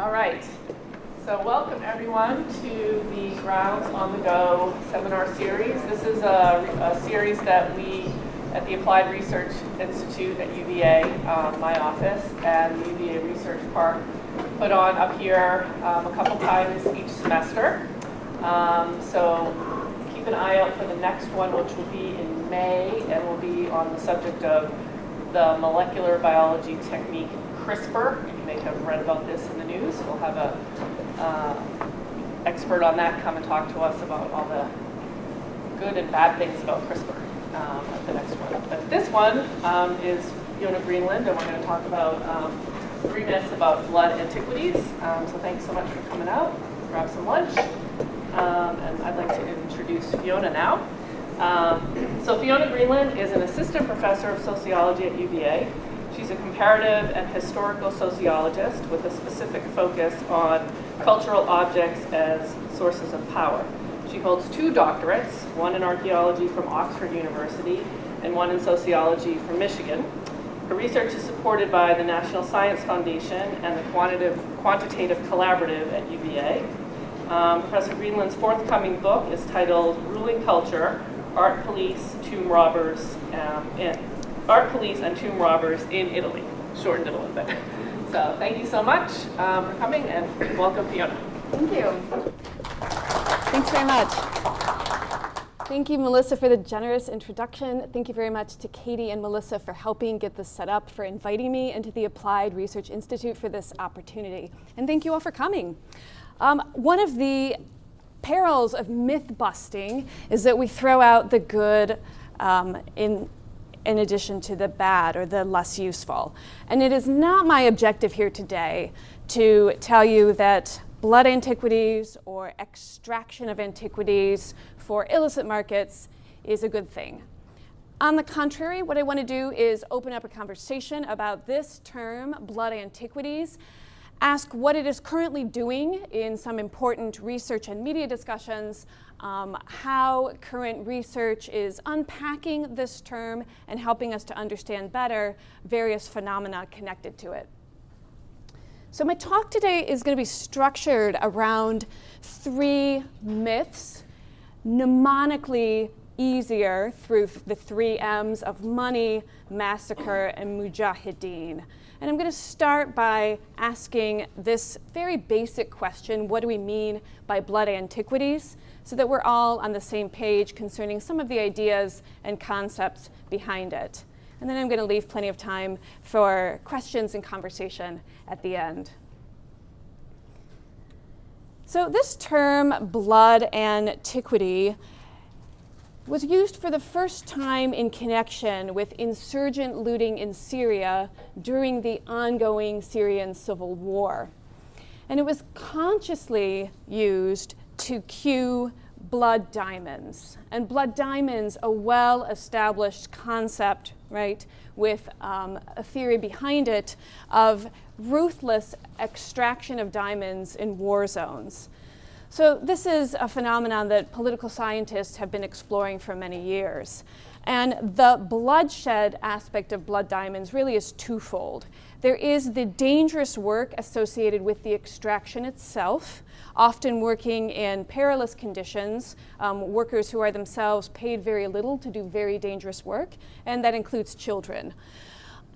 All right, so welcome everyone to the Grounds on the Go seminar series. This is a series that we at the Applied Research Institute at UVA, my office, and the UVA Research Park put on up here a couple times each semester. So keep an eye out for the next one, which will be in May, and will be on the subject of the molecular biology technique CRISPR. You may have read about this in the news. We'll have a expert on that come and talk to us about all the good and bad things about CRISPR at the next one. But this one is Fiona Greenland, and we're going to talk about 3 myths about blood antiquities. So thanks so much for coming out. Grab some lunch. And I'd like to introduce Fiona now. So Fiona Greenland is an assistant professor of sociology at UVA. She's a comparative and historical sociologist with a specific focus on cultural objects as sources of power. She holds 2 doctorates, one in archaeology from Oxford University and one in sociology from Michigan. Her research is supported by the National Science Foundation and the Quantitative Collaborative at UVA. Professor Greenland's forthcoming book is titled Ruling Culture, Art Police, Tomb Robbers, Art Police and Tomb Robbers in Italy. Shortened it a little bit. So thank you so much for coming, and welcome, Fiona. Thank you. Thanks very much. Thank you, Melissa, for the generous introduction. Thank you very much to Katie and Melissa for helping get this set up, for inviting me into the Applied Research Institute for this opportunity. And thank you all for coming. One of the perils of myth busting is that we throw out the good in addition to the bad or the less useful. And it is not my objective here today to tell you that blood antiquities or extraction of antiquities for illicit markets is a good thing. On the contrary, what I want to do is open up a conversation about this term, blood antiquities, ask what it is currently doing in some important research and media discussions, how current research is unpacking this term and helping us to understand better various phenomena connected to it. So my talk today is going to be structured around 3 myths, mnemonically easier through the 3 M's of money, massacre, and mujahideen. And I'm going to start by asking this very basic question: what do we mean by blood antiquities? So that we're all on the same page concerning some of the ideas and concepts behind it. And then I'm going to leave plenty of time for questions and conversation at the end. So this term, blood antiquity, was used for the first time in connection with insurgent looting in Syria during the ongoing Syrian civil war. And it was consciously used to cue blood diamonds. And blood diamonds, a well-established concept, right, with a theory behind it of ruthless extraction of diamonds in war zones. So this is a phenomenon that political scientists have been exploring for many years. And the bloodshed aspect of blood diamonds really is twofold. There is the dangerous work associated with the extraction itself, often working in perilous conditions, workers who are themselves paid very little to do very dangerous work, and that includes children.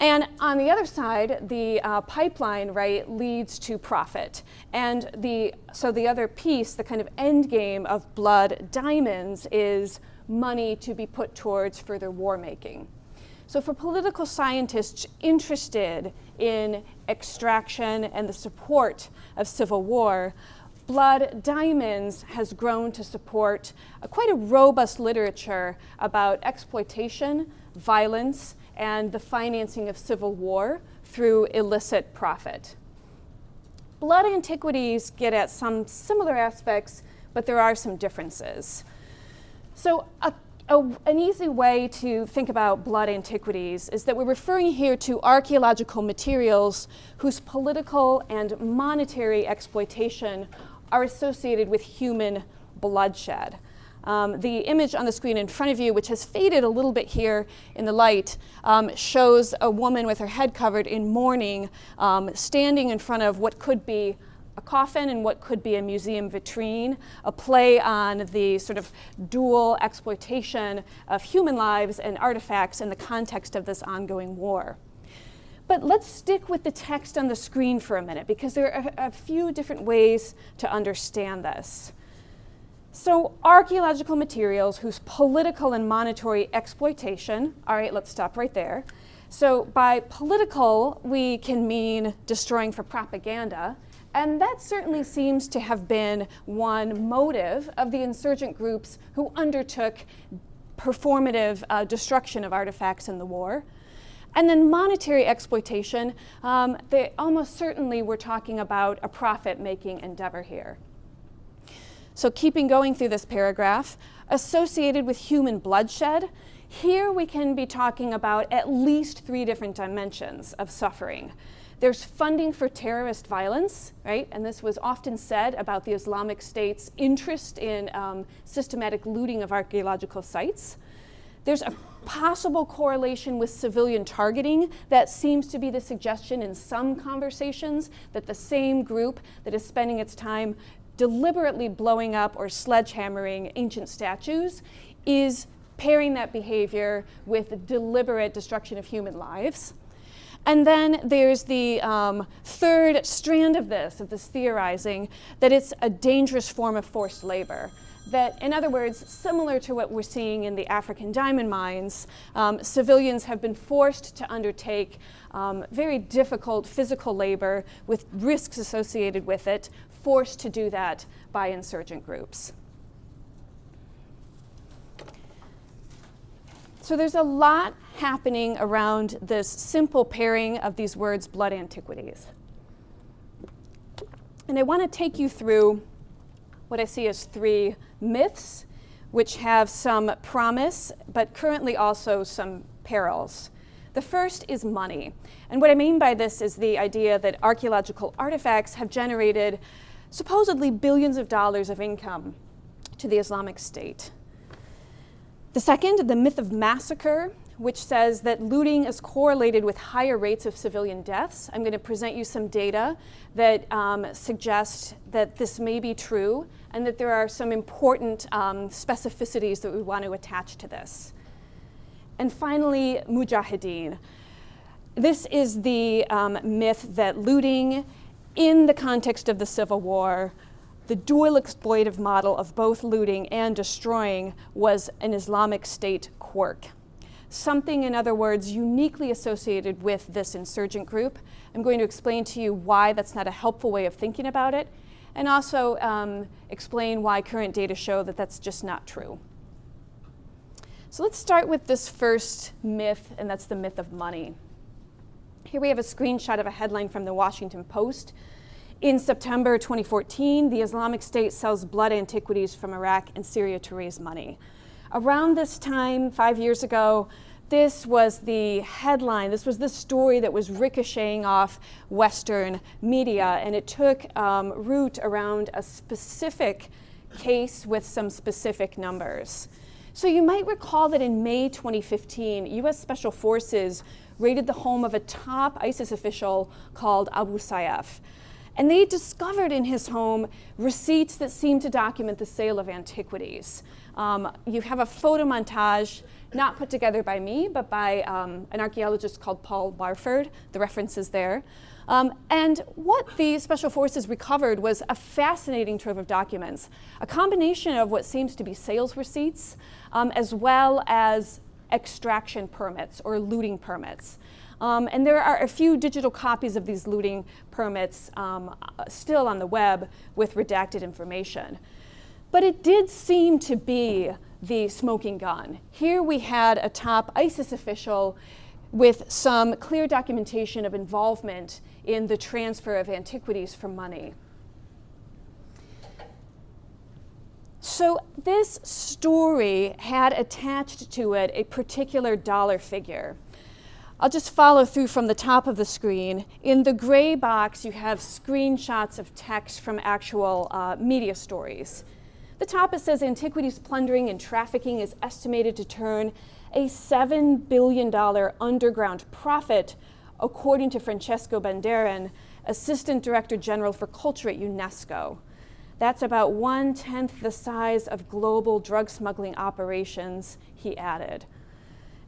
And on the other side, the pipeline, right, leads to profit. And so the other piece, the kind of end game of blood diamonds, is money to be put towards further war making. So for political scientists interested in extraction and the support of civil war, blood diamonds has grown to support quite a robust literature about exploitation, violence, and the financing of civil war through illicit profit. Blood antiquities get at some similar aspects, but there are some differences. So an easy way to think about blood antiquities is that we're referring here to archaeological materials whose political and monetary exploitation are associated with human bloodshed. The image on the screen in front of you, which has faded a little bit here in the light, shows a woman with her head covered in mourning, standing in front of what could be a coffin in what could be a museum vitrine, a play on the sort of dual exploitation of human lives and artifacts in the context of this ongoing war. But let's stick with the text on the screen for a minute, because there are a few different ways to understand this. So archaeological materials whose political and monetary exploitation, all right, let's stop right there. So by political, we can mean destroying for propaganda, and that certainly seems to have been one motive of the insurgent groups who undertook performative destruction of artifacts in the war. And then monetary exploitation, they almost certainly were talking about a profit-making endeavor here. So keeping going through this paragraph, associated with human bloodshed, here we can be talking about at least 3 different dimensions of suffering. There's funding for terrorist violence, right? And this was often said about the Islamic State's interest in systematic looting of archaeological sites. There's a possible correlation with civilian targeting. That seems to be the suggestion in some conversations, that the same group that is spending its time deliberately blowing up or sledgehammering ancient statues is pairing that behavior with deliberate destruction of human lives. And then there's the third strand of this theorizing, that it's a dangerous form of forced labor. That, in other words, similar to what we're seeing in the African diamond mines, civilians have been forced to undertake very difficult physical labor with risks associated with it, forced to do that by insurgent groups. So there's a lot happening around this simple pairing of these words, blood antiquities. And I want to take you through what I see as 3 myths, which have some promise, but currently also some perils. The first is money. And what I mean by this is the idea that archaeological artifacts have generated supposedly billions of dollars of income to the Islamic State. The second, the myth of massacre, which says that looting is correlated with higher rates of civilian deaths. I'm going to present you some data that suggest that this may be true, and that there are some important specificities that we want to attach to this. And finally, mujahideen. This is the myth that looting in the context of the Civil War, the dual exploitive model of both looting and destroying was an Islamic State quirk. Something, in other words, uniquely associated with this insurgent group. I'm going to explain to you why that's not a helpful way of thinking about it, and also explain why current data show that that's just not true. So let's start with this first myth, and that's the myth of money. Here we have a screenshot of a headline from the Washington Post. In September 2014, the Islamic State sells blood antiquities from Iraq and Syria to raise money. Around this time, 5 years ago, this was the headline, this was the story that was ricocheting off Western media, and it took root around a specific case with some specific numbers. So you might recall that in May 2015, US Special Forces raided the home of a top ISIS official called Abu Sayyaf. And they discovered in his home receipts that seemed to document the sale of antiquities. You have a photo montage, not put together by me, but by an archaeologist called Paul Barford. The reference is there. And what the Special Forces recovered was a fascinating trove of documents, a combination of what seems to be sales receipts, as well as extraction permits or looting permits. And there are a few digital copies of these looting permits still on the web with redacted information. But it did seem to be the smoking gun. Here we had a top ISIS official with some clear documentation of involvement in the transfer of antiquities for money. So this story had attached to it a particular dollar figure. I'll just follow through from the top of the screen. In the gray box, you have screenshots of text from actual media stories. The top, it says, antiquities plundering and trafficking is estimated to turn a $7 billion underground profit, according to Francesco Banderin, Assistant Director General for Culture at UNESCO. That's about 1/10 the size of global drug smuggling operations, he added.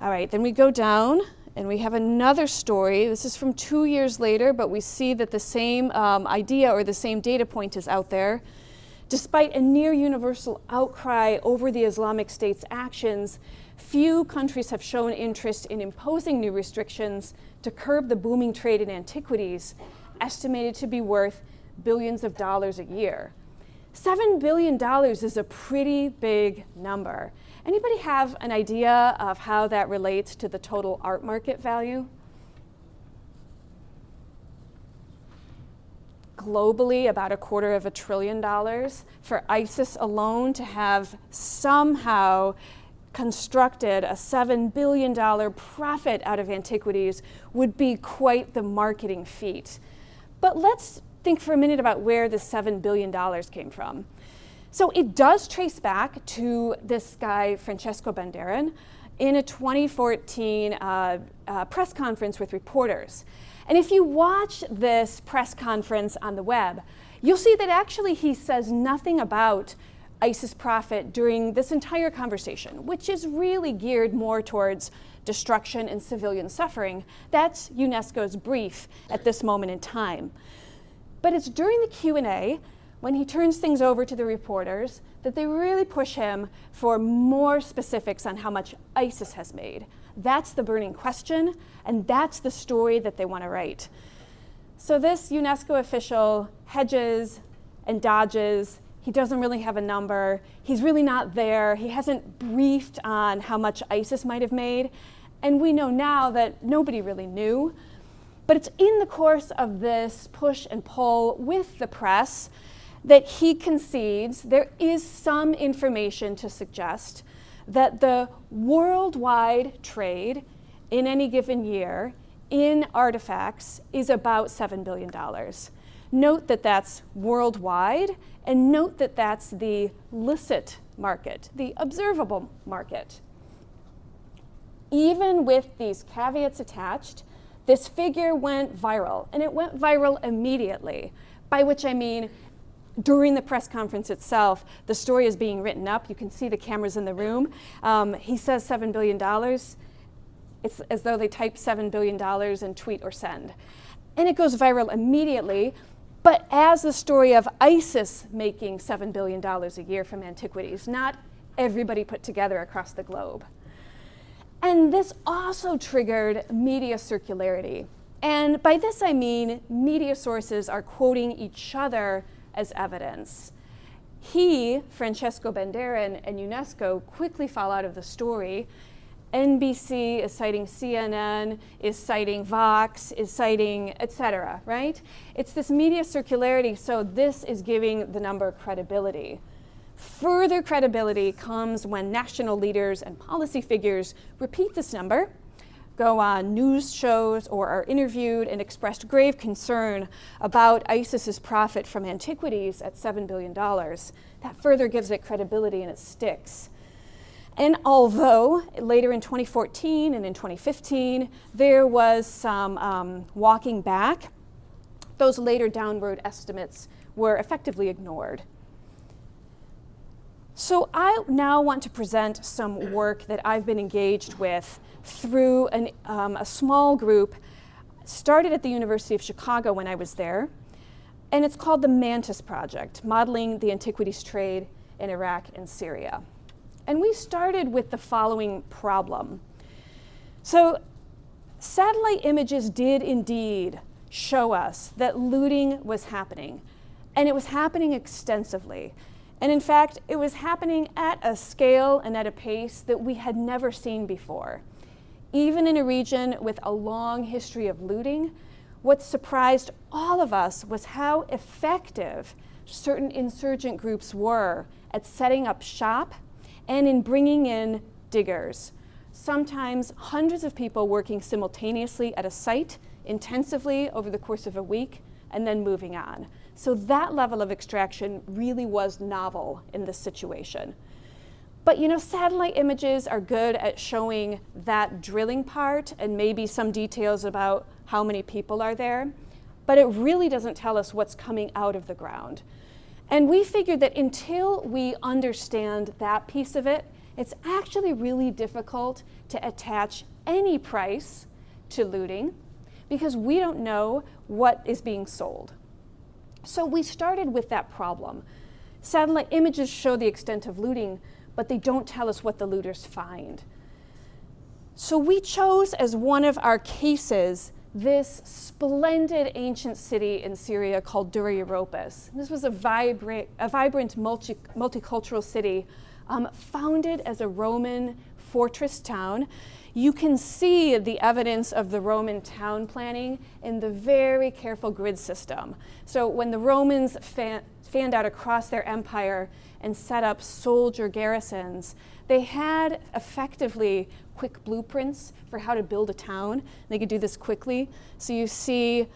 All right, then we go down and we have another story. This is from 2 years later, but we see that the same idea or the same data point is out there. Despite a near universal outcry over the Islamic State's actions, few countries have shown interest in imposing new restrictions to curb the booming trade in antiquities, estimated to be worth billions of dollars a year. $7 billion is a pretty big number. Anybody have an idea of how that relates to the total art market value? Globally, about $250 billion. For ISIS alone to have somehow constructed a $7 billion profit out of antiquities would be quite the marketing feat. But let's think for a minute about where the $7 billion came from. So it does trace back to this guy, Francesco Banderin, in a 2014 press conference with reporters. And if you watch this press conference on the web, you'll see that actually he says nothing about ISIS profit during this entire conversation, which is really geared more towards destruction and civilian suffering. That's UNESCO's brief at this moment in time. But it's during the Q&A, when he turns things over to the reporters, that they really push him for more specifics on how much ISIS has made. That's the burning question, and that's the story that they want to write. So this UNESCO official hedges and dodges. He doesn't really have a number. He's really not there. He hasn't briefed on how much ISIS might have made. And we know now that nobody really knew. But it's in the course of this push and pull with the press that he concedes there is some information to suggest that the worldwide trade in any given year in artifacts is about $7 billion. Note that that's worldwide, and note that that's the licit market, the observable market. Even with these caveats attached, this figure went viral, and it went viral immediately, by which I mean during the press conference itself, the story is being written up. You can see the cameras in the room. He says $7 billion. It's as though they type $7 billion and tweet or send. And it goes viral immediately, but as the story of ISIS making $7 billion a year from antiquities, not everybody put together across the globe. And this also triggered media circularity. And by this I mean media sources are quoting each other as evidence. He, Francesco Banderin, and UNESCO quickly fall out of the story. NBC is citing CNN, is citing Vox, is citing et cetera, right? It's this media circularity, so this is giving the number credibility. Further credibility comes when national leaders and policy figures repeat this number, go on news shows, or are interviewed and expressed grave concern about ISIS's profit from antiquities at $7 billion. That further gives it credibility and it sticks. And although later in 2014 and in 2015, there was some walking back, those later downward estimates were effectively ignored. So I now want to present some work that I've been engaged with through a small group, started at the University of Chicago when I was there, and it's called the Mantis Project, Modeling the Antiquities Trade in Iraq and Syria. And we started with the following problem. So satellite images did indeed show us that looting was happening, and it was happening extensively. And in fact, it was happening at a scale and at a pace that we had never seen before. Even in a region with a long history of looting, what surprised all of us was how effective certain insurgent groups were at setting up shop and in bringing in diggers. Sometimes hundreds of people working simultaneously at a site intensively over the course of a week and then moving on. So that level of extraction really was novel in this situation. But you know, satellite images are good at showing that drilling part and maybe some details about how many people are there. but it really doesn't tell us what's coming out of the ground. And we figured that until we understand that piece of it, it's actually really difficult to attach any price to looting because we don't know what is being sold. So we started with that problem. Satellite images show the extent of looting, but they don't tell us what the looters find. So we chose as one of our cases this splendid ancient city in Syria called Dura-Europos. This was a vibrant multicultural city founded as a Roman fortress town. You can see the evidence of the Roman town planning in the very careful grid system. So when the Romans fanned out across their empire and set up soldier garrisons, they had effectively quick blueprints for how to build a town. They could do this quickly. So you see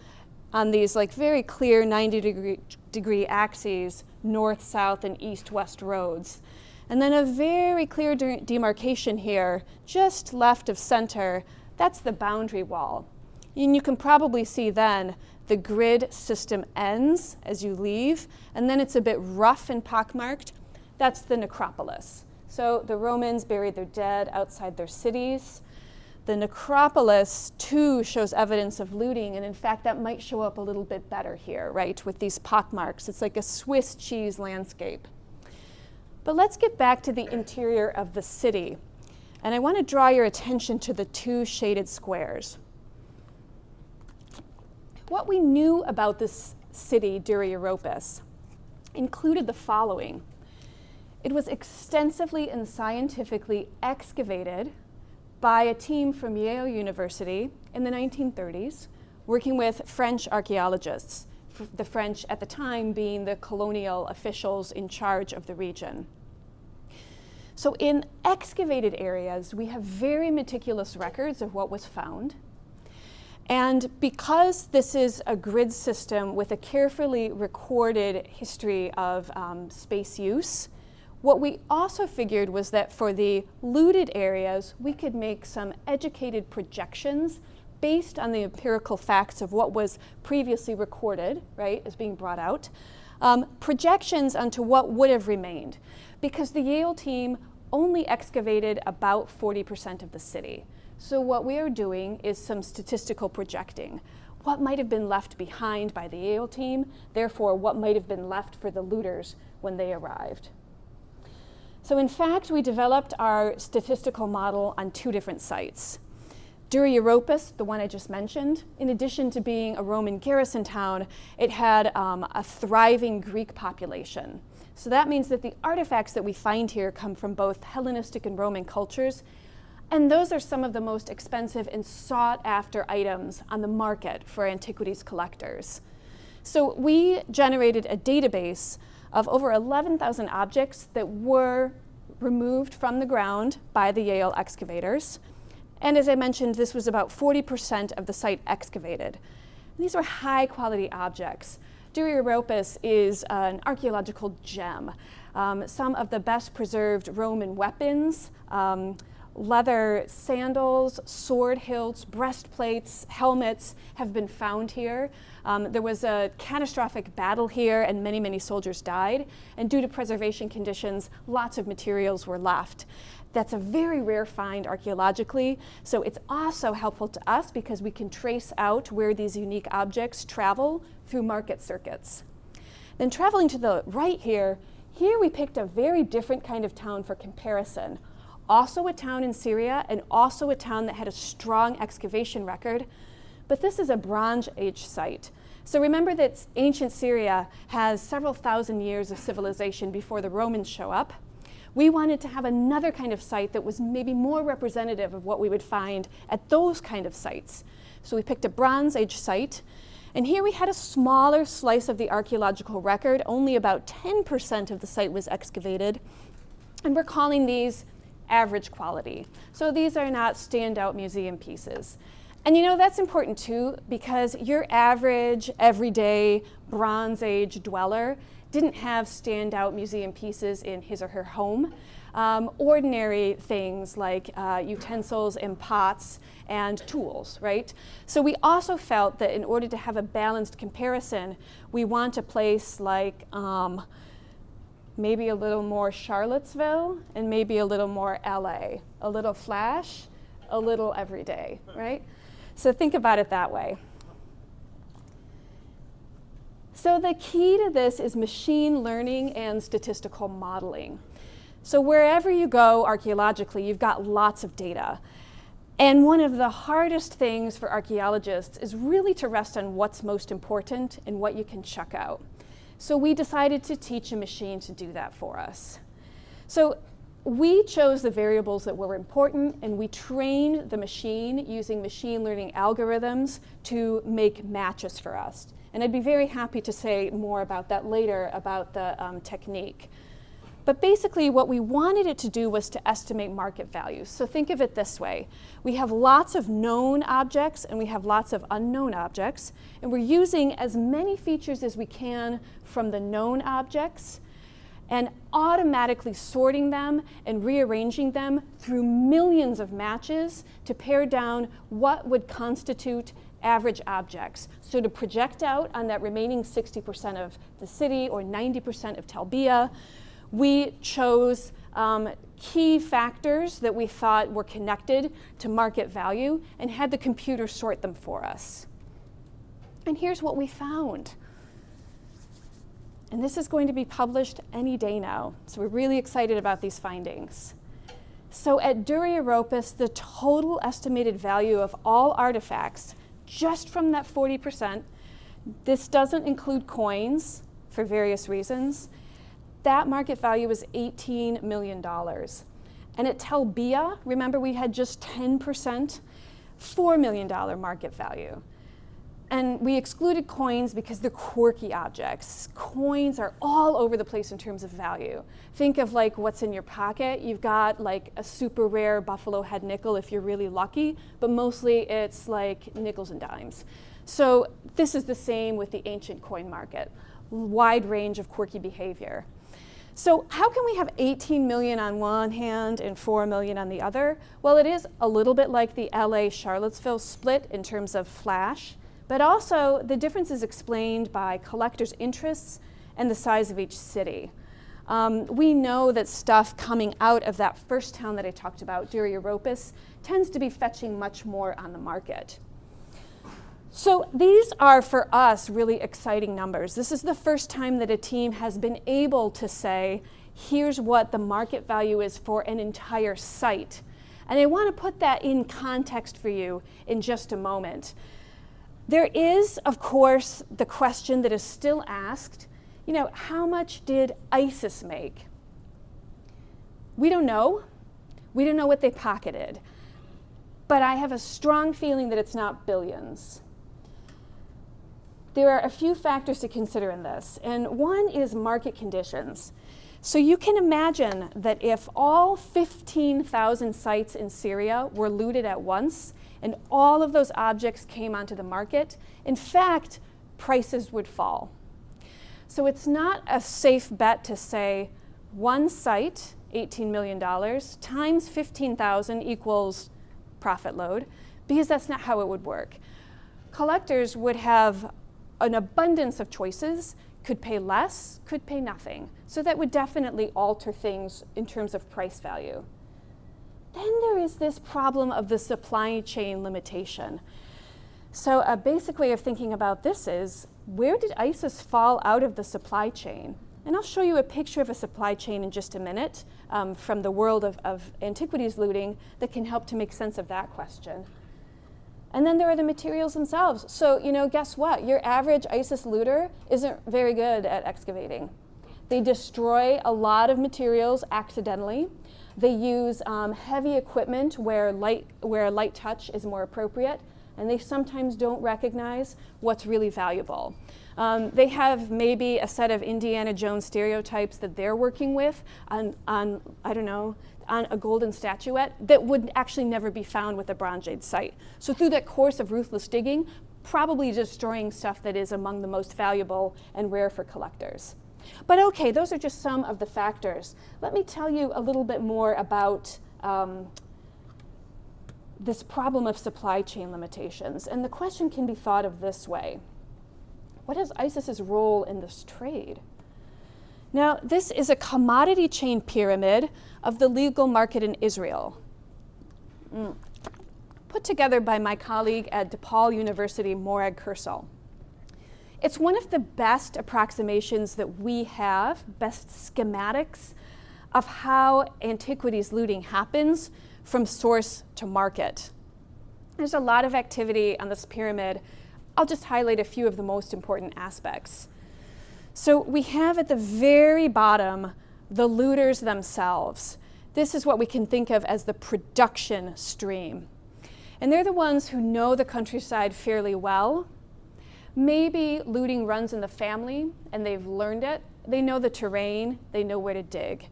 on these like very clear 90-degree axes, north, south, and east-west roads. And then a very clear demarcation here, just left of center, that's the boundary wall. And you can probably see then the grid system ends as you leave, and then it's a bit rough and pockmarked. That's the necropolis. So the Romans buried their dead outside their cities. The necropolis, too, shows evidence of looting, and in fact, that might show up a little bit better here, right, with these pockmarks. It's like a Swiss cheese landscape. But let's get back to the interior of the city. And I want to draw your attention to the two shaded squares. What we knew about this city, Dura-Europos, included the following. It was extensively and scientifically excavated by a team from Yale University in the 1930s, working with French archaeologists, the French at the time being the colonial officials in charge of the region. So in excavated areas, we have very meticulous records of what was found. And because this is a grid system with a carefully recorded history of space use, what we also figured was that for the looted areas, we could make some educated projections based on the empirical facts of what was previously recorded, right, as being brought out, projections onto what would have remained. Because the Yale team only excavated about 40% of the city. So what we are doing is some statistical projecting. What might have been left behind by the Yale team, therefore what might have been left for the looters when they arrived. So in fact, we developed our statistical model on two different sites. Dura-Europos, the one I just mentioned, in addition to being a Roman garrison town, it had a thriving Greek population. So that means that the artifacts that we find here come from both Hellenistic and Roman cultures, and those are some of the most expensive and sought after items on the market for antiquities collectors. So we generated a database of over 11,000 objects that were removed from the ground by the Yale excavators. And as I mentioned, this was about 40% of the site excavated. And these were high quality objects. Dura-Europos is an archaeological gem. Some of the best preserved Roman weapons, leather sandals, sword hilts, breastplates, helmets have been found here. There was a catastrophic battle here and many, many soldiers died. And due to preservation conditions, lots of materials were left. That's a very rare find archaeologically, so it's also helpful to us because we can trace out where these unique objects travel through market circuits. Then traveling to the right here we picked a very different kind of town for comparison. Also a town in Syria and also a town that had a strong excavation record, but this is a Bronze Age site. So remember that ancient Syria has several thousand years of civilization before the Romans show up. We wanted to have another kind of site that was maybe more representative of what we would find at those kind of sites. So we picked a Bronze Age site, and here we had a smaller slice of the archaeological record. Only about 10% of the site was excavated, and we're calling these average quality. So these are not standout museum pieces. And you know, that's important too, because your average, everyday Bronze Age dweller didn't have standout museum pieces in his or her home. ordinary things like utensils and pots and tools, right? So we also felt that in order to have a balanced comparison, we want a place like maybe a little more Charlottesville and maybe a little more LA, a little flash, a little everyday, right? So think about it that way. So the key to this is machine learning and statistical modeling. So wherever you go archaeologically, you've got lots of data. And one of the hardest things for archaeologists is really to rest on what's most important and what you can check out. So we decided to teach a machine to do that for us. So we chose the variables that were important, and we trained the machine using machine learning algorithms to make matches for us. And I'd be very happy to say more about that later, about the technique. But basically what we wanted it to do was to estimate market values. So think of it this way. We have lots of known objects and we have lots of unknown objects, and we're using as many features as we can from the known objects and automatically sorting them and rearranging them through millions of matches to pare down what would constitute average objects. So to project out on that remaining 60% of the city or 90% of Talbia, we chose key factors that we thought were connected to market value and had the computer sort them for us. And here's what we found. And this is going to be published any day now. So we're really excited about these findings. So at Dura Europos, the total estimated value of all artifacts, just from that 40%, this doesn't include coins for various reasons, that market value was $18 million. And at Talbia, remember we had just 10%, $4 million market value. And we excluded coins because they're quirky objects. Coins are all over the place in terms of value. Think of like what's in your pocket. You've got like a super rare buffalo head nickel if you're really lucky, but mostly it's like nickels and dimes. So this is the same with the ancient coin market. Wide range of quirky behavior. So how can we have 18 million on one hand and 4 million on the other? Well, it is a little bit like the LA-Charlottesville split in terms of flash, but also the difference is explained by collectors' interests and the size of each city. We know that stuff coming out of that first town that I talked about, Dura Europos, tends to be fetching much more on the market. So these are, for us, really exciting numbers. This is the first time that a team has been able to say, here's what the market value is for an entire site. And I want to put that in context for you in just a moment. There is, of course, the question that is still asked, how much did ISIS make? We don't know. We don't know what they pocketed. But I have a strong feeling that it's not billions. There are a few factors to consider in this, and one is market conditions. So you can imagine that if all 15,000 sites in Syria were looted at once, and all of those objects came onto the market, in fact, prices would fall. So it's not a safe bet to say one site, $18 million, times 15,000 equals profit load, because that's not how it would work. Collectors would have an abundance of choices, could pay less, could pay nothing. So that would definitely alter things in terms of price value. Then there is this problem of the supply chain limitation. So a basic way of thinking about this is, where did ISIS fall out of the supply chain? And I'll show you a picture of a supply chain in just a minute from the world of antiquities looting that can help to make sense of that question. And then there are the materials themselves. So, guess what? Your average ISIS looter isn't very good at excavating. They destroy a lot of materials accidentally. They use heavy equipment where a light touch is more appropriate, and they sometimes don't recognize what's really valuable. They have maybe a set of Indiana Jones stereotypes that they're working with on a golden statuette that would actually never be found with a Bronze Age site. So through that course of ruthless digging, probably destroying stuff that is among the most valuable and rare for collectors. But okay, those are just some of the factors. Let me tell you a little bit more about this problem of supply chain limitations. And the question can be thought of this way. What is ISIS's role in this trade? Now, this is a commodity chain pyramid of the legal market in Israel, put together by my colleague at DePaul University, Morag Kursel. It's one of the best approximations that we have, best schematics of how antiquities looting happens from source to market. There's a lot of activity on this pyramid. I'll just highlight a few of the most important aspects. So we have at the very bottom the looters themselves. This is what we can think of as the production stream. And they're the ones who know the countryside fairly well. Maybe looting runs in the family and they've learned it. They know the terrain, they know where to dig.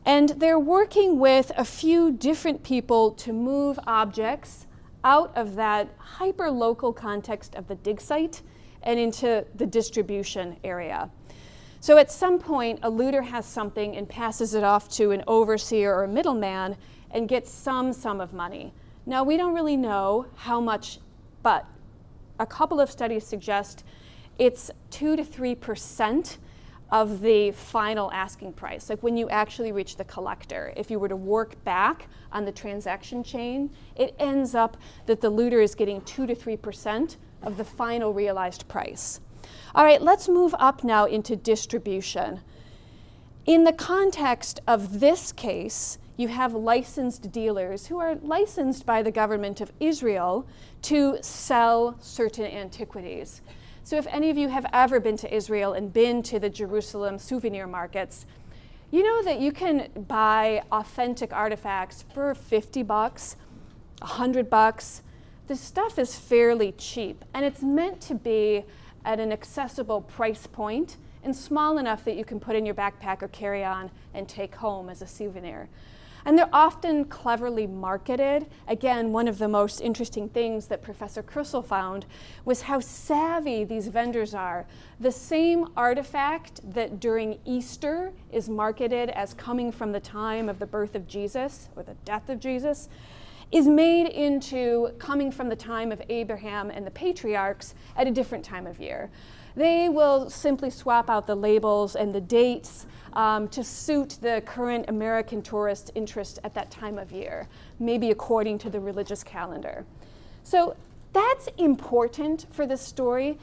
And they're working with a few different people to move objects out of that hyper-local context of the dig site and into the distribution area. So at some point, a looter has something and passes it off to an overseer or a middleman and gets some sum of money. Now, we don't really know how much, but a couple of studies suggest it's 2 to 3% of the final asking price, like when you actually reach the collector. If you were to work back on the transaction chain, it ends up that the looter is getting 2 to 3% of the final realized price. All right, let's move up now into distribution. In the context of this case, you have licensed dealers who are licensed by the government of Israel to sell certain antiquities. So if any of you have ever been to Israel and been to the Jerusalem souvenir markets, you know that you can buy authentic artifacts for $50, $100. This stuff is fairly cheap, and it's meant to be at an accessible price point and small enough that you can put in your backpack or carry on and take home as a souvenir. And they're often cleverly marketed. Again, one of the most interesting things that Professor Kursel found was how savvy these vendors are. The same artifact that during Easter is marketed as coming from the time of the birth of Jesus or the death of Jesus is made into coming from the time of Abraham and the patriarchs at a different time of year. They will simply swap out the labels and the dates to suit the current American tourist interest at that time of year, maybe according to the religious calendar. So that's important for this story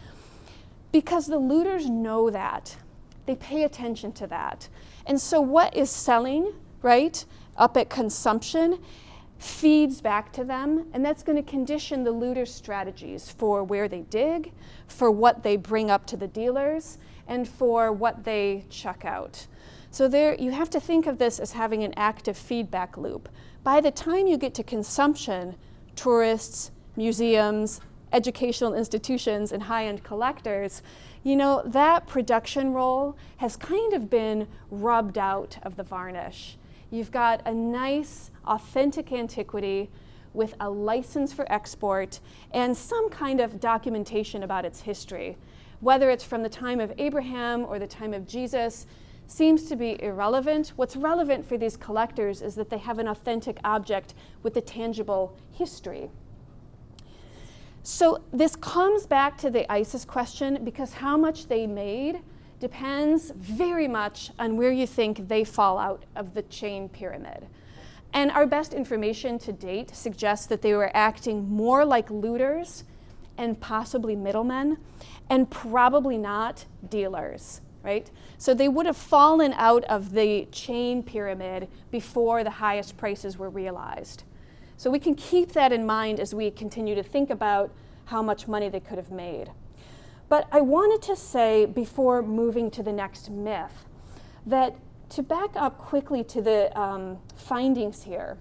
because the looters know that. They pay attention to that. And so what is selling, right, up at consumption feeds back to them, and that's going to condition the looters' strategies for where they dig, for what they bring up to the dealers, and for what they check out. So there, you have to think of this as having an active feedback loop. By the time you get to consumption, tourists, museums, educational institutions, and high-end collectors, you know, that production role has kind of been rubbed out of the varnish. You've got a nice, authentic antiquity with a license for export and some kind of documentation about its history. Whether it's from the time of Abraham or the time of Jesus seems to be irrelevant. What's relevant for these collectors is that they have an authentic object with a tangible history. So this comes back to the ISIS question because how much they made depends very much on where you think they fall out of the chain pyramid. And our best information to date suggests that they were acting more like looters and possibly middlemen, and probably not dealers, right? So they would have fallen out of the chain pyramid before the highest prices were realized. So we can keep that in mind as we continue to think about how much money they could have made. But I wanted to say, before moving to the next myth, that to back up quickly to the findings here,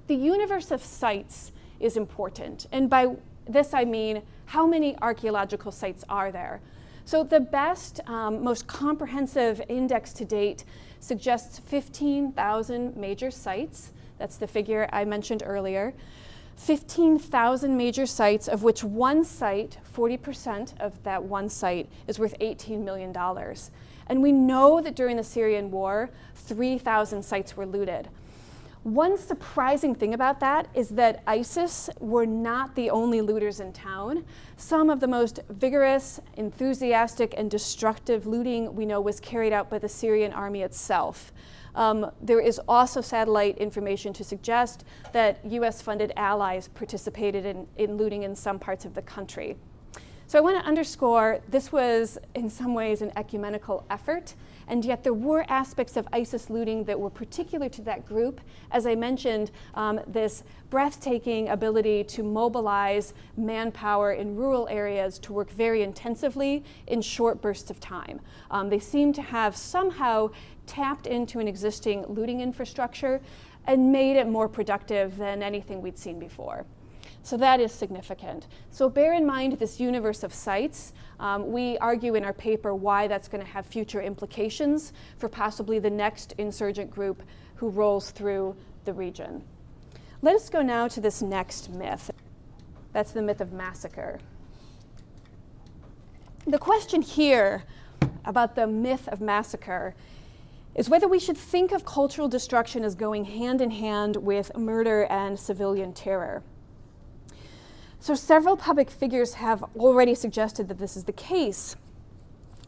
the universe of sites is important. And by this I mean, how many archaeological sites are there? So the best, most comprehensive index to date suggests 15,000 major sites. That's the figure I mentioned earlier. 15,000 major sites, of which one site, 40% of that one site, is worth $18 million. And we know that during the Syrian war, 3,000 sites were looted. One surprising thing about that is that ISIS were not the only looters in town. Some of the most vigorous, enthusiastic, and destructive looting we know was carried out by the Syrian army itself. There is also satellite information to suggest that US-funded allies participated in looting in some parts of the country. So I want to underscore this was in some ways an ecumenical effort, and yet there were aspects of ISIS looting that were particular to that group. As I mentioned, this breathtaking ability to mobilize manpower in rural areas to work very intensively in short bursts of time. They seem to have somehow tapped into an existing looting infrastructure and made it more productive than anything we'd seen before. So that is significant. So bear in mind this universe of sites. We argue in our paper why that's going to have future implications for possibly the next insurgent group who rolls through the region. Let us go now to this next myth. That's the myth of massacre. The question here about the myth of massacre is whether we should think of cultural destruction as going hand in hand with murder and civilian terror. So several public figures have already suggested that this is the case.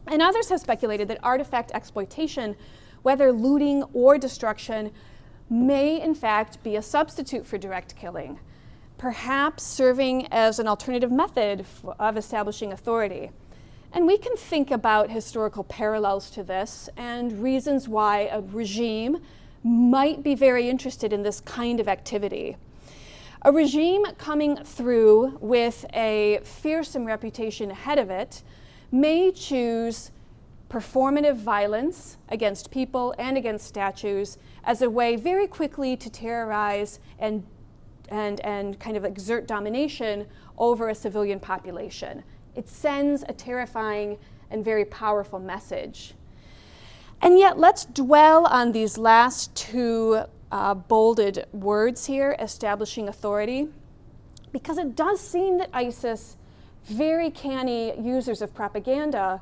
And others have speculated that artifact exploitation, whether looting or destruction, may in fact be a substitute for direct killing, perhaps serving as an alternative method of establishing authority. And we can think about historical parallels to this and reasons why a regime might be very interested in this kind of activity. A regime coming through with a fearsome reputation ahead of it may choose performative violence against people and against statues as a way very quickly to terrorize and kind of exert domination over a civilian population. It sends a terrifying and very powerful message. And yet let's dwell on these last two bolded words here, establishing authority, because it does seem that ISIS, very canny users of propaganda,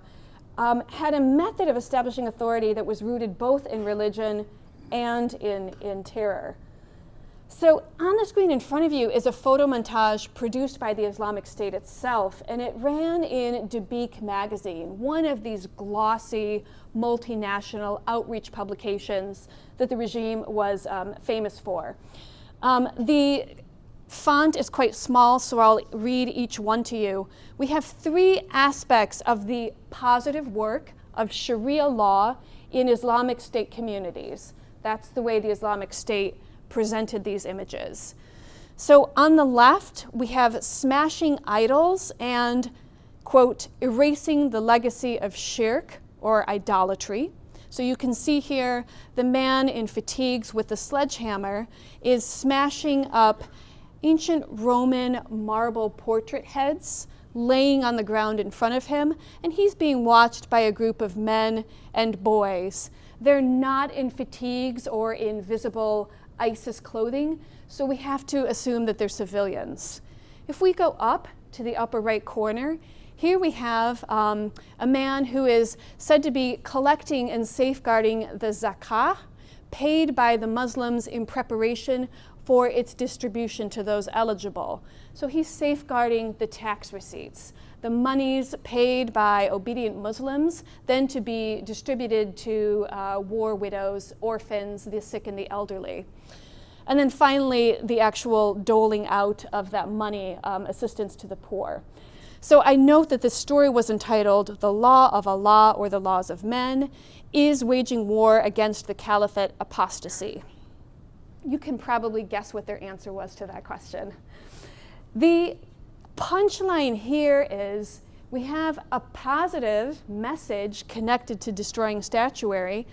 had a method of establishing authority that was rooted both in religion and in terror. So on the screen in front of you is a photo montage produced by the Islamic State itself, and it ran in Dabiq magazine, one of these glossy, multinational outreach publications that the regime was famous for. The font is quite small, so I'll read each one to you. We have three aspects of the positive work of Sharia law in Islamic State communities. That's the way the Islamic State presented these images. So on the left, we have smashing idols and, quote, erasing the legacy of shirk, or idolatry. So you can see here the man in fatigues with the sledgehammer is smashing up ancient Roman marble portrait heads laying on the ground in front of him, and he's being watched by a group of men and boys. They're not in fatigues or in visible ISIS clothing, so we have to assume that they're civilians. If we go up to the upper right corner, here we have a man who is said to be collecting and safeguarding the zakah paid by the Muslims in preparation for its distribution to those eligible. So he's safeguarding the tax receipts, the monies paid by obedient Muslims, then to be distributed to war widows, orphans, the sick and the elderly. And then finally, the actual doling out of that money, assistance to the poor. So I note that this story was entitled "The Law of Allah or the Laws of Men is Waging War Against the Caliphate Apostasy." You can probably guess what their answer was to that question. The punchline here is we have a positive message connected to destroying statuary,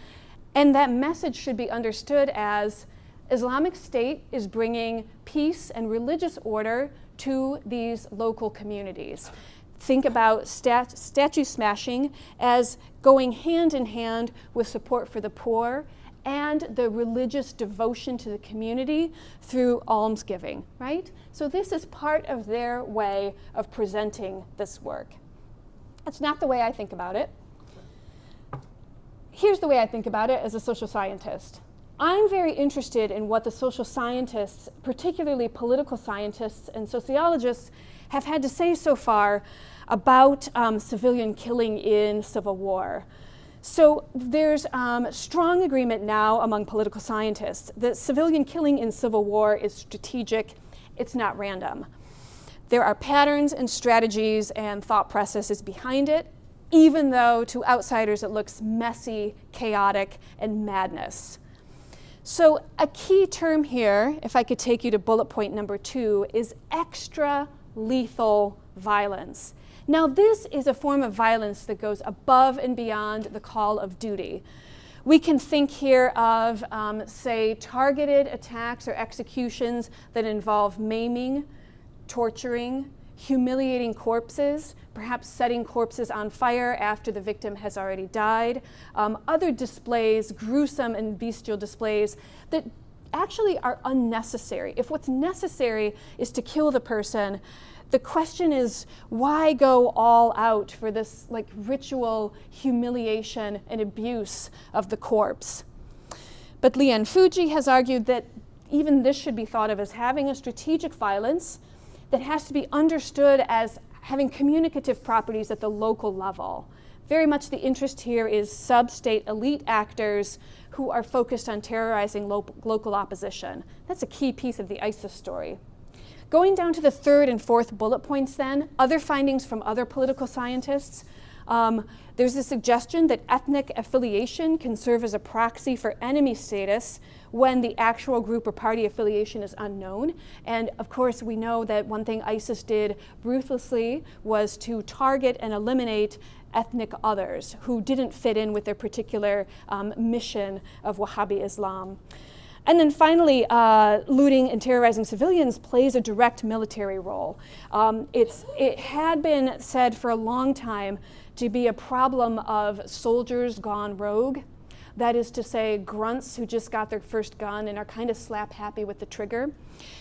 and that message should be understood as Islamic State is bringing peace and religious order to these local communities. Think about statue smashing as going hand in hand with support for the poor and the religious devotion to the community through almsgiving, right? So this is part of their way of presenting this work. That's not the way I think about it. here's the way I think about it as a social scientist. I'm very interested in what the social scientists, particularly political scientists and sociologists, have had to say so far about civilian killing in civil war. So there's strong agreement now among political scientists that civilian killing in civil war is strategic, it's not random. There are patterns and strategies and thought processes behind it, even though to outsiders it looks messy, chaotic, and madness. So a key term here, if I could take you to bullet point number 2, is extra lethal violence. Now this is a form of violence that goes above and beyond the call of duty. We can think here of, say, targeted attacks or executions that involve maiming, torturing, humiliating corpses, perhaps setting corpses on fire after the victim has already died, other displays, gruesome and bestial displays that actually are unnecessary. If what's necessary is to kill the person, the question is, why go all out for this like ritual humiliation and abuse of the corpse? But Lian Fuji has argued that even this should be thought of as having a strategic violence that has to be understood as having communicative properties at the local level. Very much the interest here is sub-state elite actors who are focused on terrorizing local opposition. That's a key piece of the ISIS story. Going down to the 3rd and 4th bullet points then, other findings from other political scientists. There's a suggestion that ethnic affiliation can serve as a proxy for enemy status when the actual group or party affiliation is unknown. And of course, we know that one thing ISIS did ruthlessly was to target and eliminate ethnic others who didn't fit in with their particular mission of Wahhabi Islam. And then finally, looting and terrorizing civilians plays a direct military role. It had been said for a long time to be a problem of soldiers gone rogue. That is to say, grunts who just got their first gun and are kind of slap happy with the trigger,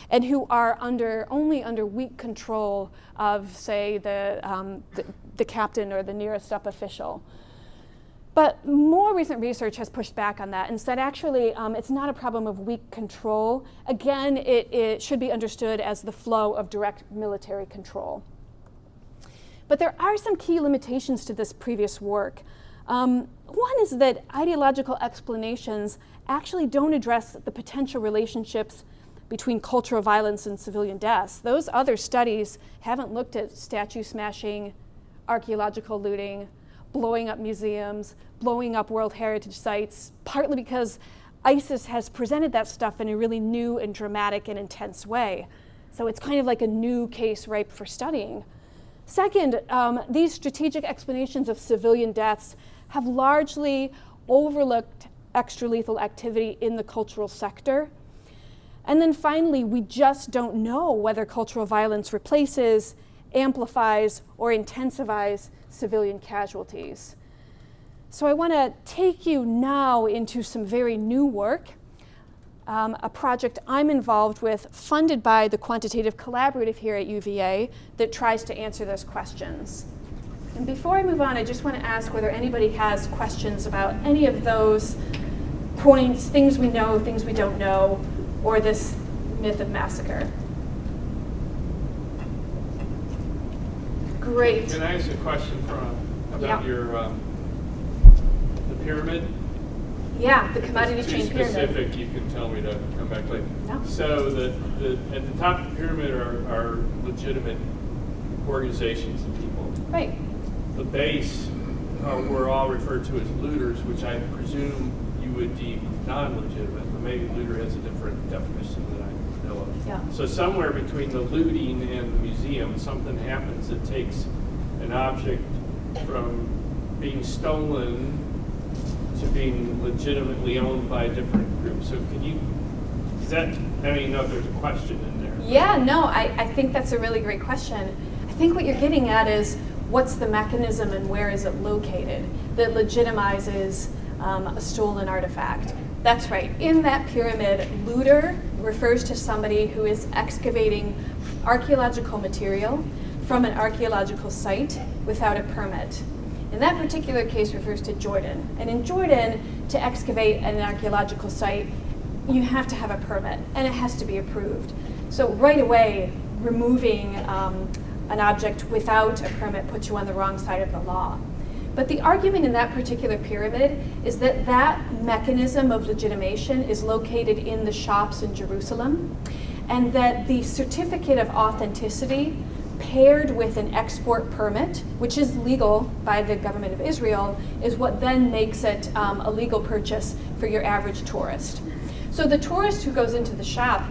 and who are only under weak control of, say, the captain or the nearest up official. But more recent research has pushed back on that and said actually it's not a problem of weak control. Again, it should be understood as the flow of direct military control. But there are some key limitations to this previous work. One is that ideological explanations actually don't address the potential relationships between cultural violence and civilian deaths. Those other studies haven't looked at statue smashing, archaeological looting, blowing up museums, blowing up World Heritage sites, partly because ISIS has presented that stuff in a really new and dramatic and intense way. So it's kind of like a new case ripe for studying. Second, these strategic explanations of civilian deaths have largely overlooked extralethal activity in the cultural sector. And then finally, we just don't know whether cultural violence replaces, amplifies, or intensifies civilian casualties. So I want to take you now into some very new work, a project I'm involved with, funded by the Quantitative Collaborative here at UVA, that tries to answer those questions. And before I move on, I just want to ask whether anybody has questions about any of those points, things we know, things we don't know, or this myth of massacre. Great. Can I ask a question about your the pyramid? Yeah, the commodity chain pyramid. Specific, you can tell me to come back later. No. So at the top of the pyramid are legitimate organizations and people. Right. The base were all referred to as looters, which I presume you would deem non-legitimate, but maybe looter has a different definition than I know of. Yeah. So somewhere between the looting and the museum, something happens that takes an object from being stolen to being legitimately owned by a different group. So can you, is that, I mean, no, there's a question in there. Yeah, no, I think that's a really great question. I think what you're getting at is what's the mechanism and where is it located that legitimizes a stolen artifact. That's right. In that pyramid, looter refers to somebody who is excavating archaeological material from an archaeological site without a permit. In that particular case refers to Jordan. And in Jordan, to excavate an archaeological site, you have to have a permit, and it has to be approved. So right away, removing an object without a permit puts you on the wrong side of the law. But the argument in that particular pyramid is that that mechanism of legitimation is located in the shops in Jerusalem, and that the certificate of authenticity paired with an export permit, which is legal by the government of Israel, is what then makes it a legal purchase for your average tourist. So the tourist who goes into the shop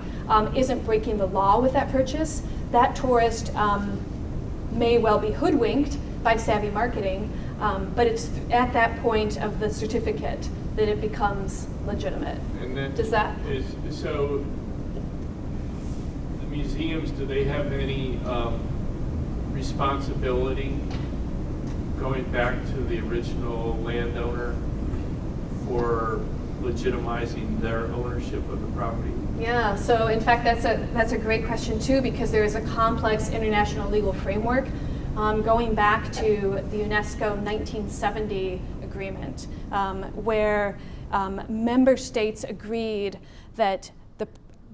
isn't breaking the law with that purchase. That tourist may well be hoodwinked by savvy marketing, but it's at that point of the certificate that it becomes legitimate. And then Does that? So the museums, do they have any responsibility going back to the original landowner for legitimizing their ownership of the property? Yeah, so in fact that's a great question too, because there is a complex international legal framework going back to the UNESCO 1970 agreement, where member states agreed that the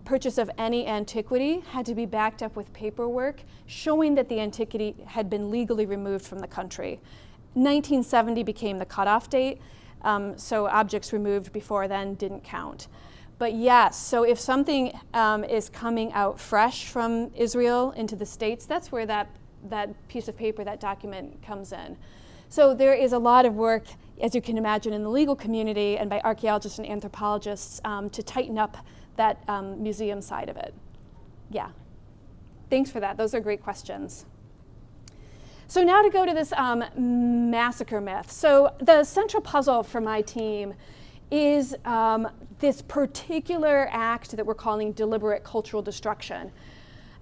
purchase of any antiquity had to be backed up with paperwork showing that the antiquity had been legally removed from the country. 1970 became the cutoff date, so objects removed before then didn't count. But yes, so if something is coming out fresh from Israel into the States, that's where that piece of paper, that document comes in. So there is a lot of work, as you can imagine, in the legal community and by archaeologists and anthropologists to tighten up that museum side of it. Yeah, thanks for that. Those are great questions. So now to go to this massacre myth. So the central puzzle for my team is this particular act that we're calling deliberate cultural destruction.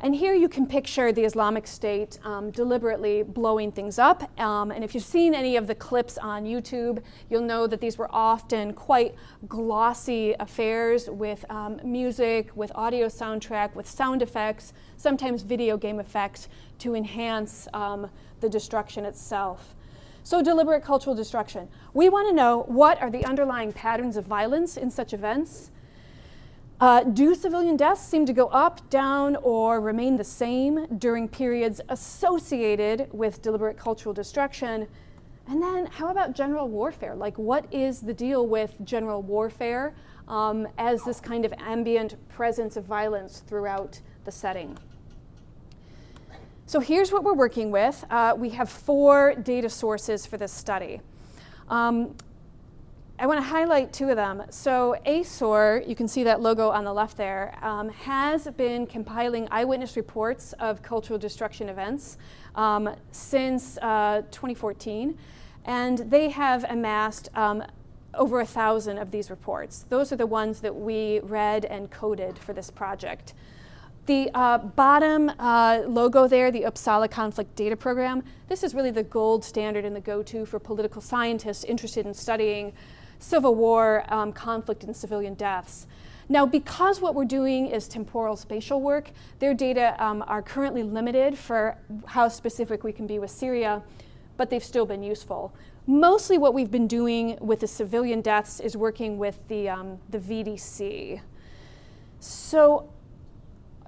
And here you can picture the Islamic State deliberately blowing things up. And if you've seen any of the clips on YouTube, you'll know that these were often quite glossy affairs with music, with audio soundtrack, with sound effects, sometimes video game effects to enhance the destruction itself. So deliberate cultural destruction. We want to know, what are the underlying patterns of violence in such events? Do civilian deaths seem to go up, down, or remain the same during periods associated with deliberate cultural destruction? And then how about general warfare? Like, what is the deal with general warfare as this kind of ambient presence of violence throughout the setting? So here's what we're working with. We have 4 data sources for this study. I want to highlight 2 of them. So ASOR, you can see that logo on the left there, has been compiling eyewitness reports of cultural destruction events since 2014, and they have amassed over 1,000 of these reports. Those are the ones that we read and coded for this project. The bottom logo there, the Uppsala Conflict Data Program, this is really the gold standard and the go-to for political scientists interested in studying Civil War, conflict, and civilian deaths. Now, because what we're doing is temporal spatial work, their data are currently limited for how specific we can be with Syria, but they've still been useful. Mostly what we've been doing with the civilian deaths is working with the VDC. So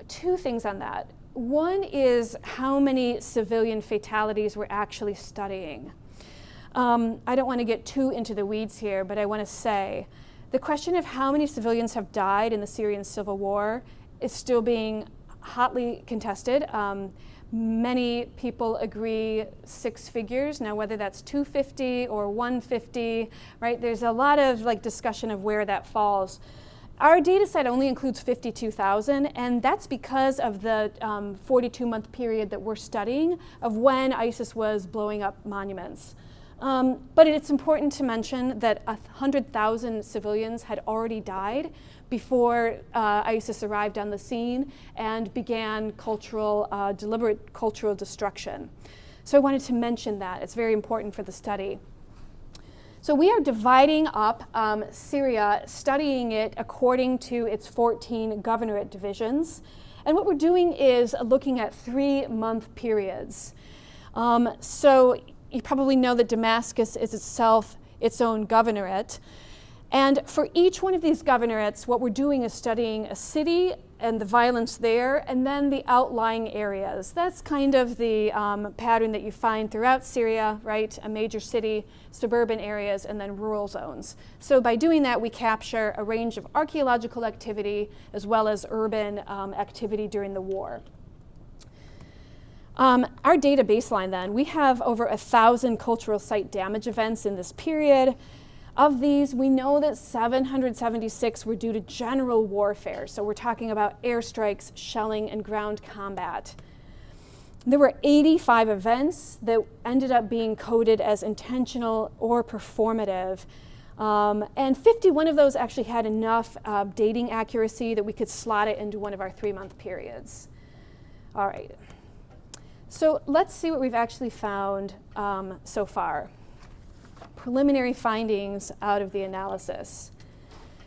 2 things on that. One is how many civilian fatalities we're actually studying. I don't want to get too into the weeds here, but I want to say the question of how many civilians have died in the Syrian civil war is still being hotly contested. Many people agree 6 figures. Now, whether that's 250 or 150, right? There's a lot of discussion of where that falls. Our data set only includes 52,000, and that's because of the 42-month period that we're studying of when ISIS was blowing up monuments. But it's important to mention that 100,000 civilians had already died before ISIS arrived on the scene and began deliberate cultural destruction. So I wanted to mention that. It's very important for the study. So we are dividing up Syria, studying it according to its 14 governorate divisions. And what we're doing is looking at 3-month periods. So you probably know that Damascus is itself its own governorate. And for each one of these governorates, what we're doing is studying a city and the violence there, and then the outlying areas. That's kind of the pattern that you find throughout Syria, right? A major city, suburban areas, and then rural zones. So by doing that, we capture a range of archaeological activity as well as urban activity during the war. Our data baseline then, we have over 1,000 cultural site damage events in this period. Of these, we know that 776 were due to general warfare. So we're talking about airstrikes, shelling, and ground combat. There were 85 events that ended up being coded as intentional or performative. And 51 of those actually had enough dating accuracy that we could slot it into one of our 3-month periods. All right. So let's see what we've actually found so far. Preliminary findings out of the analysis.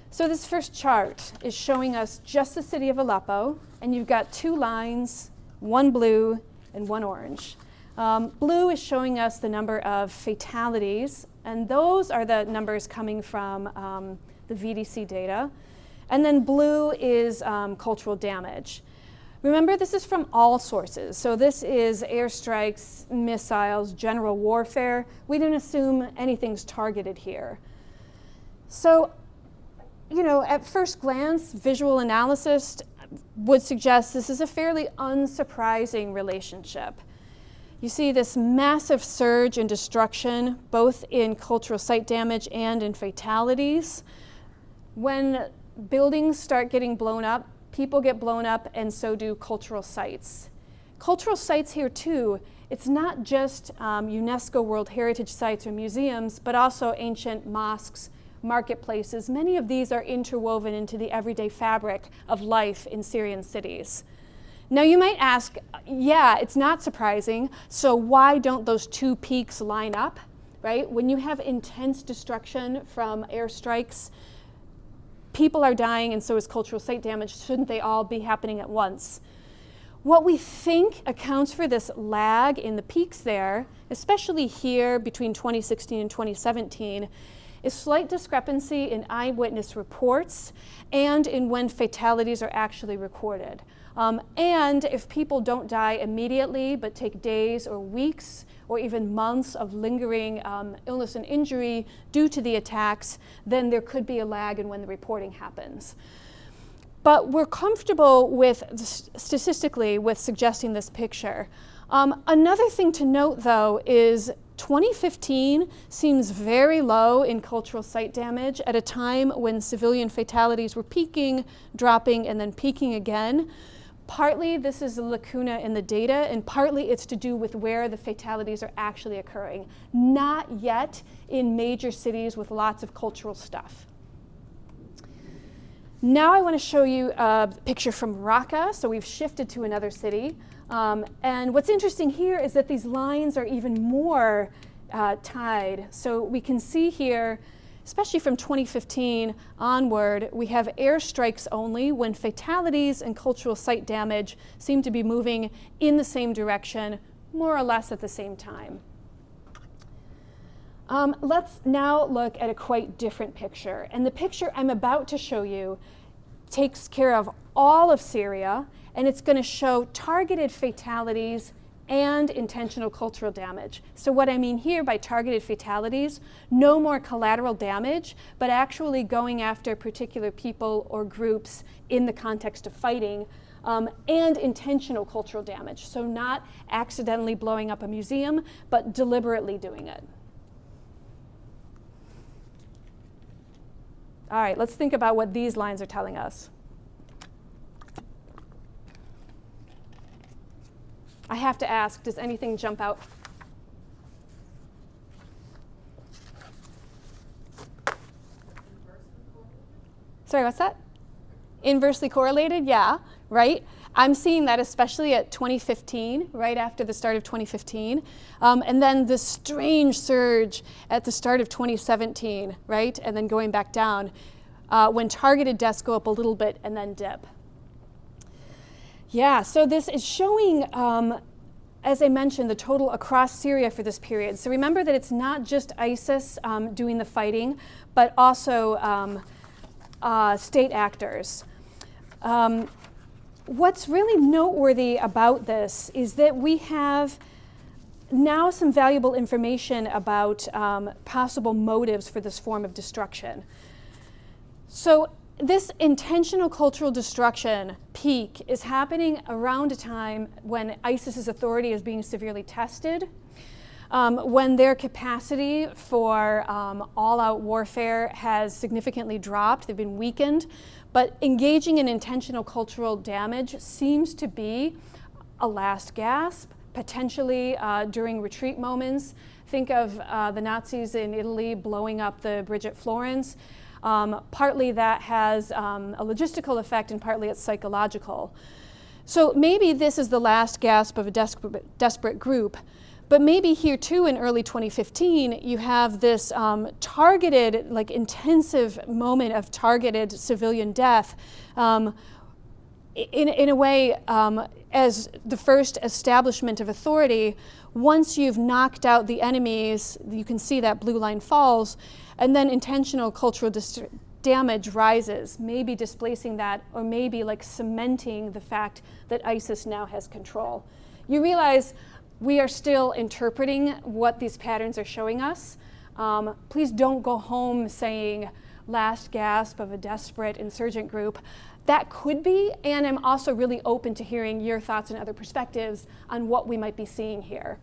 So this first chart is showing us just the city of Aleppo, and you've got 2 lines, one blue and one orange. Blue is showing us the number of fatalities, and those are the numbers coming from the VDC data. And then blue is cultural damage. Remember, this is from all sources. So this is airstrikes, missiles, general warfare. We didn't assume anything's targeted here. So, you know, at first glance, visual analysis would suggest this is a fairly unsurprising relationship. You see this massive surge in destruction, both in cultural site damage and in fatalities. When buildings start getting blown up, people get blown up, and so do cultural sites. Cultural sites here too, it's not just UNESCO World Heritage Sites or museums, but also ancient mosques, marketplaces. Many of these are interwoven into the everyday fabric of life in Syrian cities. Now you might ask, yeah, it's not surprising, so why don't those 2 peaks line up, right? When you have intense destruction from airstrikes, people are dying, and so is cultural site damage. Shouldn't they all be happening at once? What we think accounts for this lag in the peaks there, especially here between 2016 and 2017, is slight discrepancy in eyewitness reports and in when fatalities are actually recorded. And if people don't die immediately but take days or weeks or even months of lingering illness and injury due to the attacks, then there could be a lag in when the reporting happens. But we're comfortable with, statistically, with suggesting this picture. Another thing to note, though, is 2015 seems very low in cultural site damage at a time when civilian fatalities were peaking, dropping, and then peaking again. Partly this is a lacuna in the data, and partly it's to do with where the fatalities are actually occurring. Not yet in major cities with lots of cultural stuff. Now I want to show you a picture from Raqqa. So we've shifted to another city. And what's interesting here is that these lines are even more tied. So we can see here, especially from 2015 onward, we have airstrikes only when fatalities and cultural site damage seem to be moving in the same direction, more or less at the same time. Let's now look at a quite different picture. And the picture I'm about to show you takes care of all of Syria, and it's going to show targeted fatalities and intentional cultural damage. So what I mean here by targeted fatalities, no more collateral damage, but actually going after particular people or groups in the context of fighting, and intentional cultural damage. So not accidentally blowing up a museum, but deliberately doing it. All right, let's think about what these lines are telling us. I have to ask, does anything jump out? Sorry, what's that? Inversely correlated, yeah, right? I'm seeing that especially at 2015, right after the start of 2015. And then the strange surge at the start of 2017, right? And then going back down when targeted deaths go up a little bit and then dip. Yeah, so this is showing as I mentioned, the total across Syria for this period. So remember that it's not just ISIS doing the fighting, but also state actors. What's really noteworthy about this is that we have now some valuable information about possible motives for this form of destruction. So this intentional cultural destruction peak is happening around a time when ISIS's authority is being severely tested, when their capacity for all-out warfare has significantly dropped. They've been weakened, but engaging in intentional cultural damage seems to be a last gasp, potentially during retreat moments. Think of the Nazis in Italy blowing up the bridge at Florence. Partly that has a logistical effect and partly it's psychological. So maybe this is the last gasp of a desperate group, but maybe here too in early 2015 you have this targeted, like intensive moment of targeted civilian death in a way as the first establishment of authority. Once you've knocked out the enemies, you can see that blue line falls, and then intentional cultural damage rises, maybe displacing that, or maybe like cementing the fact that ISIS now has control. You realize we are still interpreting what these patterns are showing us. Please don't go home saying last gasp of a desperate insurgent group. That could be, and I'm also really open to hearing your thoughts and other perspectives on what we might be seeing here.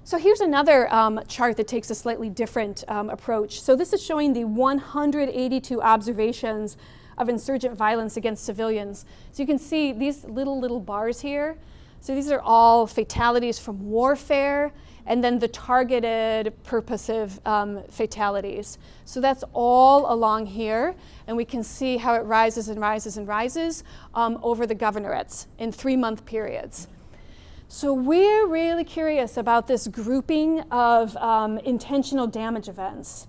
So here's another chart that takes a slightly different approach. So this is showing the 182 observations of insurgent violence against civilians. So you can see these little bars here. So these are all fatalities from warfare, and then the targeted purposive fatalities. So that's all along here, and we can see how it rises and rises and rises over the governorates in 3-month periods. So we're really curious about this grouping of intentional damage events.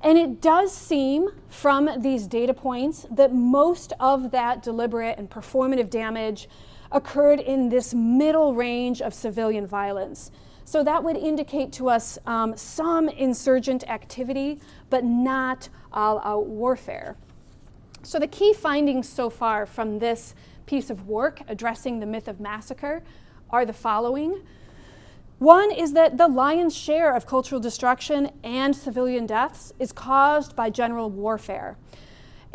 And it does seem from these data points that most of that deliberate and performative damage occurred in this middle range of civilian violence. So that would indicate to us some insurgent activity, but not all-out warfare. So the key findings so far from this piece of work addressing the myth of massacre are the following. One is that the lion's share of cultural destruction and civilian deaths is caused by general warfare.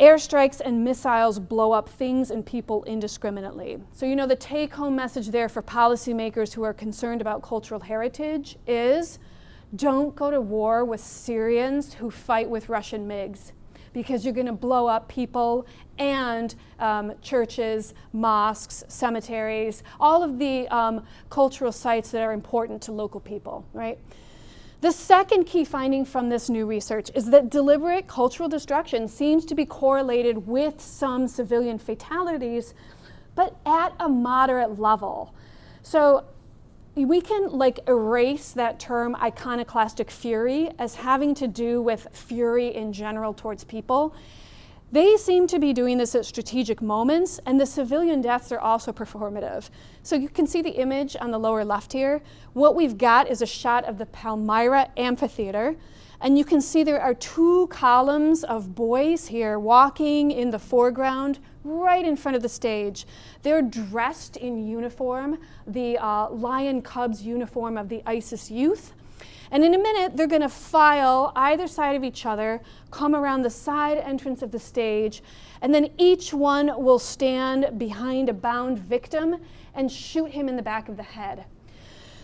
Airstrikes and missiles blow up things and people indiscriminately. So you know the take-home message there for policymakers who are concerned about cultural heritage is don't go to war with Syrians who fight with Russian MiGs, because you're going to blow up people and churches, mosques, cemeteries, all of the cultural sites that are important to local people, right? The second key finding from this new research is that deliberate cultural destruction seems to be correlated with some civilian fatalities, but at a moderate level. So we can erase that term iconoclastic fury as having to do with fury in general towards people. They seem to be doing this at strategic moments, and the civilian deaths are also performative. So you can see the image on the lower left here. What we've got is a shot of the Palmyra Amphitheater, and you can see there are 2 columns of boys here walking in the foreground right in front of the stage. They're dressed in uniform, the Lion Cubs uniform of the ISIS youth. And in a minute, they're going to file either side of each other, come around the side entrance of the stage, and then each one will stand behind a bound victim and shoot him in the back of the head.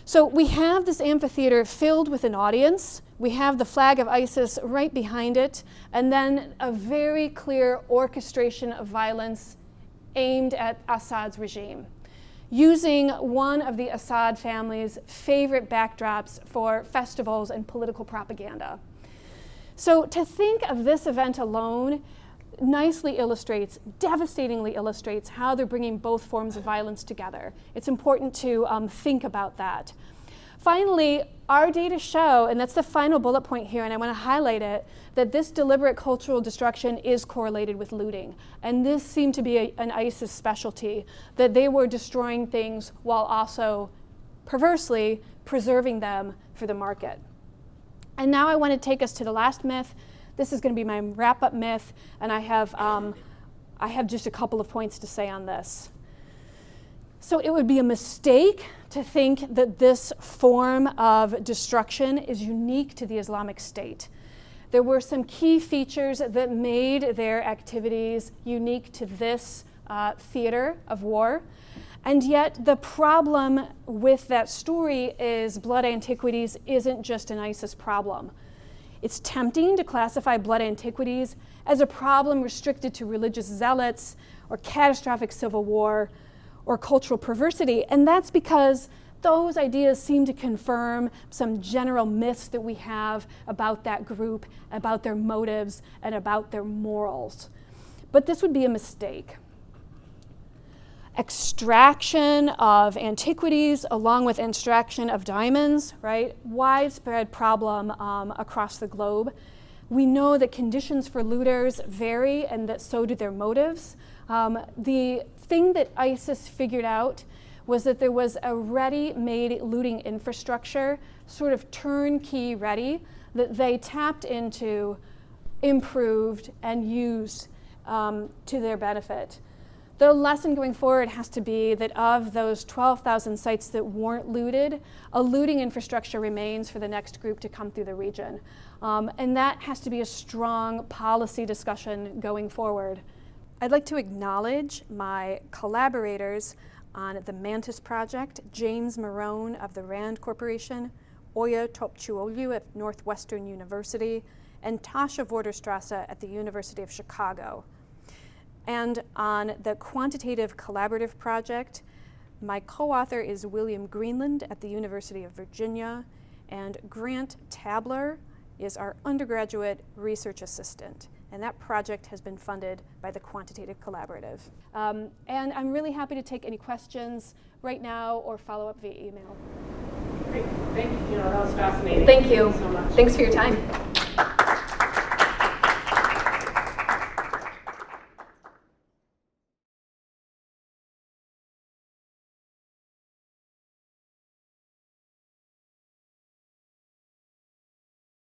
So we have this amphitheater filled with an audience. We have the flag of ISIS right behind it, and then a very clear orchestration of violence aimed at Assad's regime, using one of the Assad family's favorite backdrops for festivals and political propaganda. So to think of this event alone nicely illustrates, devastatingly illustrates how they're bringing both forms of violence together. It's important to think about that. Finally, our data show, and that's the final bullet point here, and I want to highlight it, that this deliberate cultural destruction is correlated with looting. And this seemed to be an ISIS specialty, that they were destroying things while also perversely preserving them for the market. And now I want to take us to the last myth. This is going to be my wrap-up myth, and I have just a couple of points to say on this. So it would be a mistake to think that this form of destruction is unique to the Islamic State. There were some key features that made their activities unique to this theater of war. And yet the problem with that story is blood antiquities isn't just an ISIS problem. It's tempting to classify blood antiquities as a problem restricted to religious zealots or catastrophic civil war or cultural perversity, and that's because those ideas seem to confirm some general myths that we have about that group, about their motives, and about their morals. But this would be a mistake. Extraction of antiquities along with extraction of diamonds, right? Widespread problem across the globe. We know that conditions for looters vary and that so do their motives. The thing that ISIS figured out was that there was a ready-made looting infrastructure, sort of turnkey ready, that they tapped into, improved, and used to their benefit. The lesson going forward has to be that of those 12,000 sites that weren't looted, a looting infrastructure remains for the next group to come through the region. And that has to be a strong policy discussion going forward. I'd like to acknowledge my collaborators on the Mantis Project, James Marone of the RAND Corporation, Oya Topchuolu at Northwestern University, and Tasha Vorderstrasse at the University of Chicago. And on the Quantitative Collaborative Project, my co-author is William Greenland at the University of Virginia, and Grant Tabler is our undergraduate research assistant. And that project has been funded by the Quantitative Collaborative. And I'm really happy to take any questions right now or follow up via email. Great. Thank you, Fiona. That was fascinating. Thank you. So much. Thanks for your time.